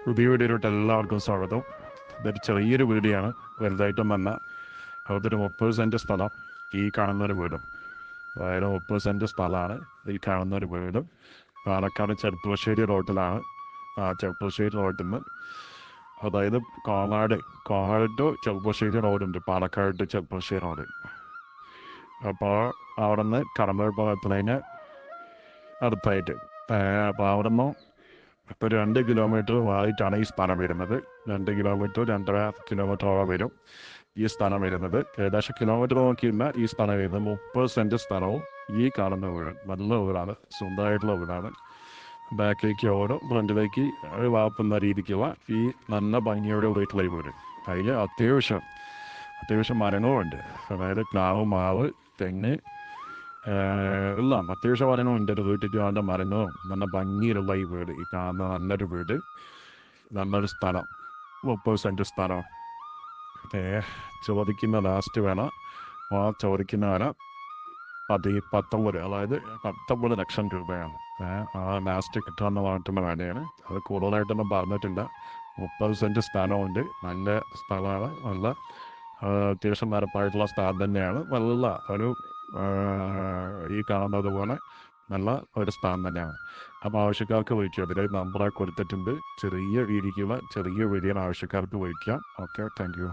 പുതിയ വീഡിയോയിലോട്ട് എല്ലാവർക്കും സ്വാഗതം. ഇതൊരു ചെറിയൊരു വീഡിയോയാണ്, വലുതായിട്ടും വന്ന അതൊരു 30 സെൻറ്റ് സ്ഥലം ഈ കാണുന്നൊരു വീടും. അതായത് 30 സെൻറ്റ് സ്ഥലമാണ് ഈ കാണുന്നൊരു വീടും. പാലക്കാട് ചെറുപ്പശ്ശേരി റോഡിലാണ്. ആ ചെറുപ്പശ്ശേരി റോഡിൽ നിന്ന്, അതായത് കോങ്ങാട് ടു ചെറുപ്പശ്ശേരി റോഡുണ്ട്, പാലക്കാട് ടു ചെറുപ്പശ്ശേരി റോഡ്. അപ്പോൾ അവിടെ നിന്ന് കടമ്പൂർ ഭാഗത്തുനിന്ന് അടുത്തായിട്ട്, അപ്പോൾ അവിടെ നിന്ന് ഇപ്പോൾ 2 കിലോമീറ്റർ ആയിട്ടാണ് ഈ സ്ഥലം വരുന്നത്. 2 കിലോമീറ്റർ 2.5 കിലോമീറ്ററോളം വരും ഈ സ്ഥലം വരുന്നത്. ഏകദേശം കിലോമീറ്റർ നോക്കിയിരുന്നാൽ ഈ സ്ഥലം വരുന്നത് 30 സെൻറ്റ് സ്ഥലവും ഈ കാണുന്ന വീട് നല്ല വീടാണ്, സ്വന്തമായിട്ടുള്ള വീടാണ്. ബാക്കിലേക്ക് ഓരോ ഫ്രണ്ടിലേക്ക് വാപ്പുന്ന രീതിക്കുള്ള ഈ നല്ല ഭംഗിയോടെ വീട്ടിലെ വീട്. അതിൽ അത്യാവശ്യം മരങ്ങളുമുണ്ട്. അതായത് പ്ലാവ്, മാവ്, തെങ്ങ് എല്ലാം അത്യാവശ്യം മരങ്ങളുണ്ട്. ഒരു വീട്ടിൽ വേണ്ട മരങ്ങളും നല്ല ഭംഗിയിലുള്ള ഈ വീട്, ഈ കാണുന്ന നല്ലൊരു വീട്, നല്ലൊരു സ്ഥലം, 30 സെൻറ്റ് സ്ഥലം. ചോദിക്കുന്ന ലാസ്റ്റ് വേണം, ആ ചോദിക്കുന്ന വില 19, അതായത് 19 ലക്ഷം രൂപയാണ്. ആ ലാസ്റ്റ് കിട്ടാമെന്ന് പറഞ്ഞിട്ടുള്ള വിലയാണ്. അത് കൂടുതലായിട്ടൊന്നും പറഞ്ഞിട്ടില്ല. 30 സെൻറ്റ് സ്ഥലമുണ്ട്, നല്ല സ്ഥലമാണ്, നല്ല അത്യാവശ്യം നിരപ്പായിട്ടുള്ള സ്ഥലം തന്നെയാണ്. നല്ല ഒരു ഈ കാണുന്നത് പോലെ നല്ല ഒരു സ്ഥലം തന്നെയാണ്. അപ്പോൾ ആവശ്യക്കാർക്ക് വിളിക്കുക. അതിൽ നമ്പറൊക്കെ കൊടുത്തിട്ടുണ്ട്. ചെറിയ വീഡിയോ ആവശ്യക്കാർക്ക് വിളിക്കാം. Okay, thank you.